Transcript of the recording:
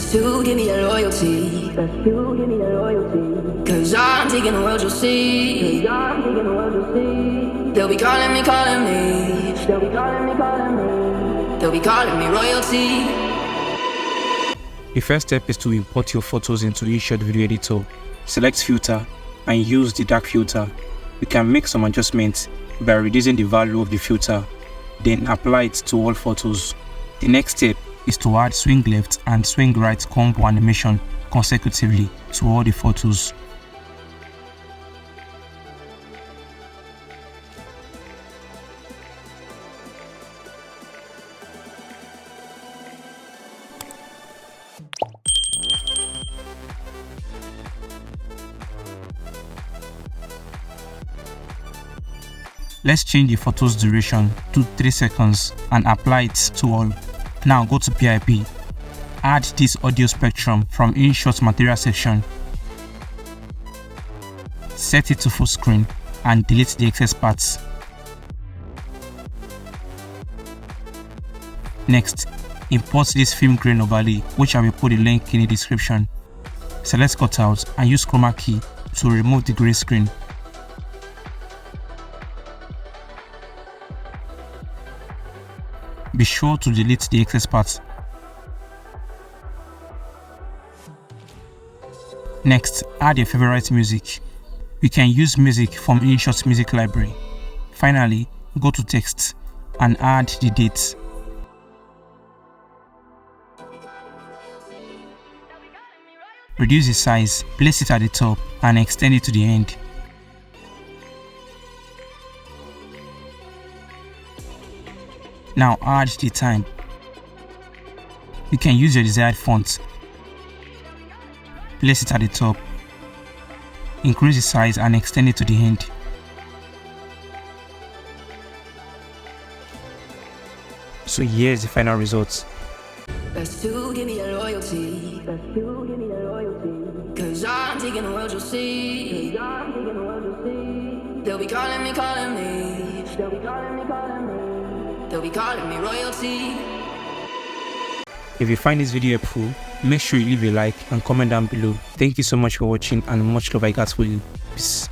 Best to give me that loyalty. Best to give me that loyalty. Cause I'm taking the world, you'll see. Cause I'm taking the world, you'll see. They'll be calling me, calling me. They'll be calling me, calling me. They'll be calling me royalty. The first step is to import your photos into InShot video editor. Select filter and use the dark filter. You can make some adjustments by reducing the value of the filter, then apply it to all photos. The next step is to add swing left and swing right combo animation consecutively to all the photos. Let's change the photo's duration to 3 seconds and apply it to all. Now go to PIP. Add this audio spectrum from InShot material section. Set it to full screen and delete the excess parts. Next, import this film grain overlay, which I will put a link in the description. Select cutout and use chroma key to remove the grey screen. Be sure to delete the excess parts. Next, add your favorite music. You can use music from InShot's music library. Finally, go to text and add the dates. Reduce the size, place it at the top and extend it to the end. Now add the time. You can use your desired font. Place it at the top. Increase the size and extend it to the end. So here's the final result. Best to give me that loyalty. Best to give me that loyalty. Cause I'm taking the world, you'll see. Cause I'm taking the world, you'll see. They'll be calling me, calling me. They'll be calling me, calling me. They'll be calling me royalty. If you find this video helpful, make sure you leave a like and comment down below. Thank you so much for watching and much love I got for you. Peace.